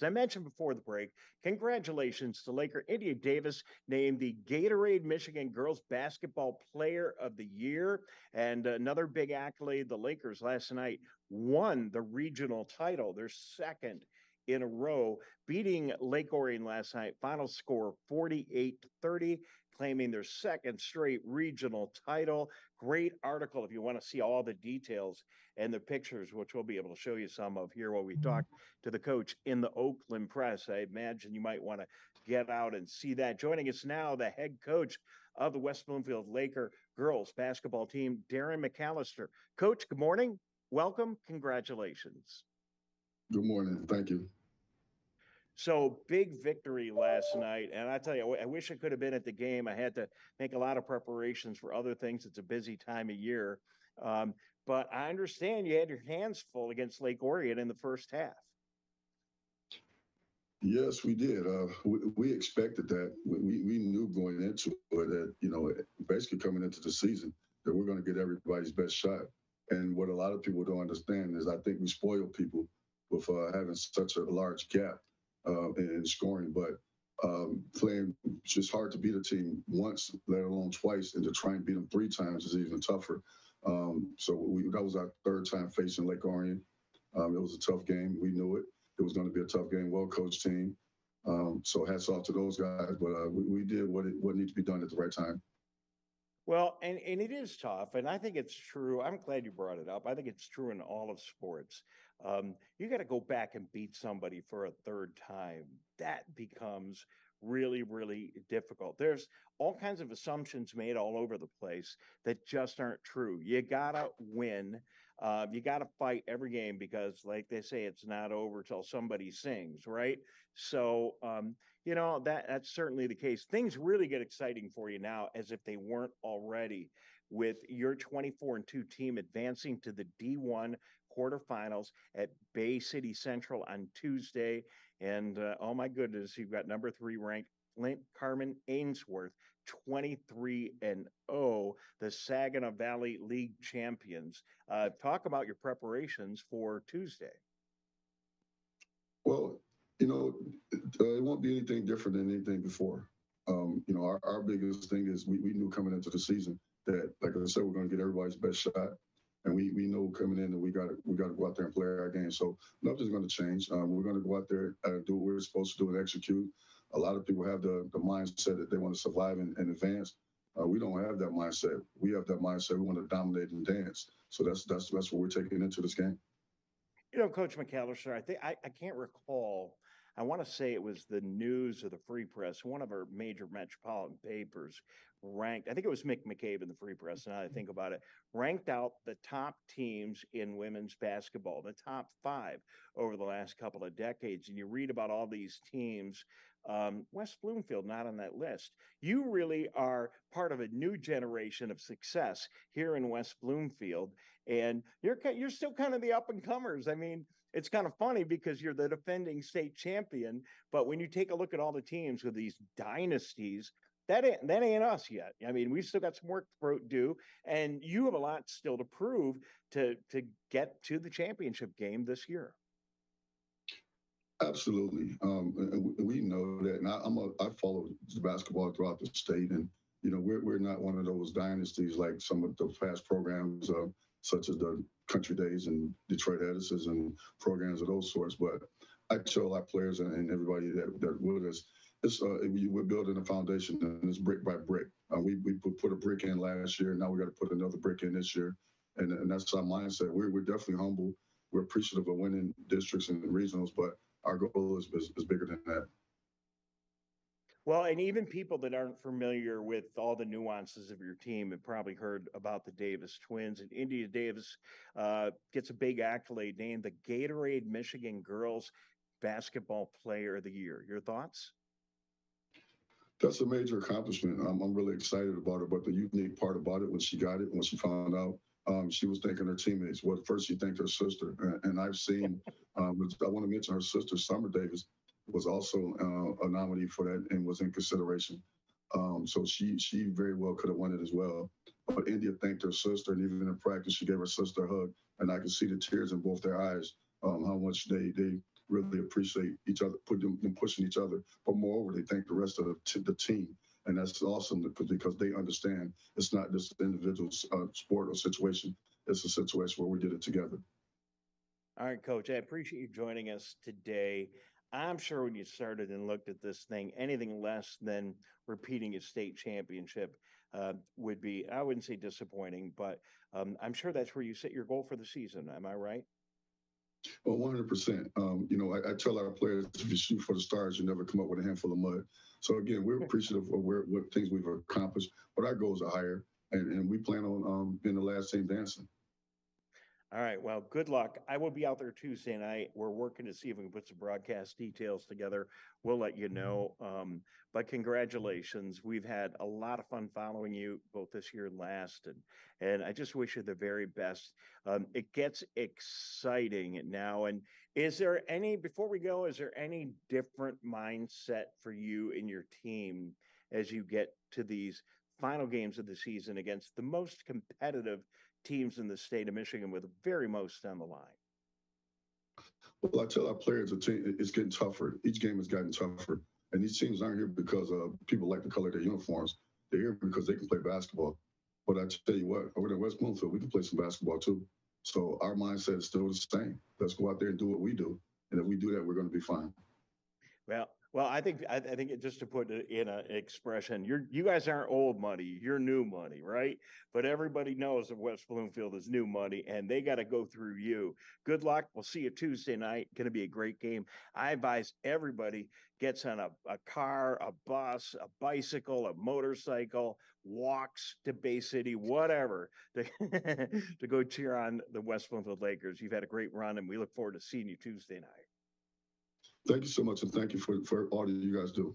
As I mentioned before the break, congratulations to Laker Indya Davis, named the Gatorade Michigan Girls Basketball Player of the Year. And another big accolade, the Lakers last night won the regional title, their second in a row, beating Lake Orion last night. Final score 48-30, claiming their second straight regional title. Great article if you want to see all the details and the pictures, which we'll be able to show you some of here while we talk to the coach in the Oakland Press. I imagine you might want to get out and see that. Joining us now, the head coach of the West Bloomfield Laker girls basketball team, Darrin McAllister. Coach, good morning. Welcome. Congratulations. Good morning. Thank you. So big victory last night. And I tell you, I wish I could have been at the game. I had to make a lot of preparations for other things. It's a busy time of year. But I understand you had your hands full against Lake Orion in the first half. Yes, we did. We expected that. We knew going into it that, basically coming into the season, that we're going to get everybody's best shot. And what a lot of people don't understand is I think we spoil people with having such a large gap in scoring. But playing, it's just hard to beat a team once, let alone twice, and to try and beat them three times is even tougher. So that was our third time facing Lake Orion. It was a tough game. We knew it. It was going to be a tough game, well-coached team. So hats off to those guys. But we did what needed to be done at the right time. Well, and it is tough, and I think it's true. I'm glad you brought it up. I think it's true in all of sports. You got to go back and beat somebody for a third time. That becomes really, really difficult. There's all kinds of assumptions made all over the place that just aren't true. You got to win. You got to fight every game because, like they say, it's not over till somebody sings, right? So, that's certainly the case. Things really get exciting for you now, as if they weren't already, with your 24-2 team advancing to the D1 quarterfinals at Bay City Central on Tuesday. And oh my goodness, you've got number 3 ranked Flint Carmen Ainsworth, 23-0, the Saginaw Valley League champions. Talk about your preparations for Tuesday. Well, it won't be anything different than anything before. Our biggest thing is we knew coming into the season that, like I said, we're going to get everybody's best shot. And we know coming in that we got to go out there and play our game. So nothing's going to change. We're going to go out there and do what we're supposed to do and execute. A lot of people have the mindset that they want to survive and advance. We don't have that mindset. We have that mindset. We want to dominate and dance. So that's what we're taking into this game. Coach McAllister, I think I can't recall. I want to say it was the News or the Free Press, one of our major metropolitan papers, ranked, I think it was Mick McCabe in the Free Press, now that I think about it, ranked out the top teams in women's basketball, the top 5 over the last couple of decades. And you read about all these teams, West Bloomfield not on that list. You really are part of a new generation of success here in West Bloomfield, and you're still kind of the up-and-comers. I mean, it's kind of funny because you're the defending state champion, but when you take a look at all the teams with these dynasties, that ain't us yet. I mean, we've still got some work to do, and you have a lot still to prove to get to the championship game this year. Absolutely. We know that. And I follow basketball throughout the state, and we're not one of those dynasties like some of the past programs, such as the Country Days and Detroit Edisons and programs of those sorts. But I tell our players and everybody that with us, we're building a foundation, and it's brick by brick. We put a brick in last year, and now we got to put another brick in this year, and that's our mindset. We're definitely humble. We're appreciative of winning districts and regionals, but our goal is bigger than that. Well, and even people that aren't familiar with all the nuances of your team have probably heard about the Davis twins. And Indya Davis gets a big accolade, named the Gatorade Michigan Girls Basketball Player of the Year. Your thoughts? That's a major accomplishment. I'm really excited about it. But the unique part about it, when she got it, when she found out, she was thanking her teammates. Well, first she thanked her sister. And I've seen, I want to mention her sister, Summer Davis, was also a nominee for that and was in consideration. So she very well could have won it as well. But Indya thanked her sister, and even in practice, she gave her sister a hug. And I could see the tears in both their eyes, how much they really appreciate each other, put them pushing each other. But moreover, they thank the rest of the team. And that's awesome because they understand it's not just an individual sport or situation. It's a situation where we did it together. All right, Coach, I appreciate you joining us today. I'm sure when you started and looked at this thing, anything less than repeating a state championship would be, I wouldn't say disappointing, but I'm sure that's where you set your goal for the season. Am I right? Well, 100%. I tell our players, if you shoot for the stars, you never come up with a handful of mud. So again, we're appreciative of what things we've accomplished, but our goals are higher, and we plan on being the last team dancing. All right. Well, good luck. I will be out there Tuesday night. We're working to see if we can put some broadcast details together. We'll let you know. But congratulations. We've had a lot of fun following you both this year and last. And I just wish you the very best. It gets exciting now. And before we go, is there any different mindset for you and your team as you get to these final games of the season against the most competitive teams in the state of Michigan with the very most on the line? Well, I tell our players it's getting tougher. Each game has gotten tougher. And these teams aren't here because people like the color of their uniforms. They're here because they can play basketball. But I tell you what, over there in West Bloomfield, we can play some basketball too. So our mindset is still the same. Let's go out there and do what we do. And if we do that, we're going to be fine. Well, I think just to put it in an expression, you guys aren't old money, you're new money, right? But everybody knows that West Bloomfield is new money, and they got to go through you. Good luck. We'll see you Tuesday night. Going to be a great game. I advise everybody gets on a car, a bus, a bicycle, a motorcycle, walks to Bay City, whatever, to go cheer on the West Bloomfield Lakers. You've had a great run, and we look forward to seeing you Tuesday night. Thank you so much, and thank you for all that you guys do.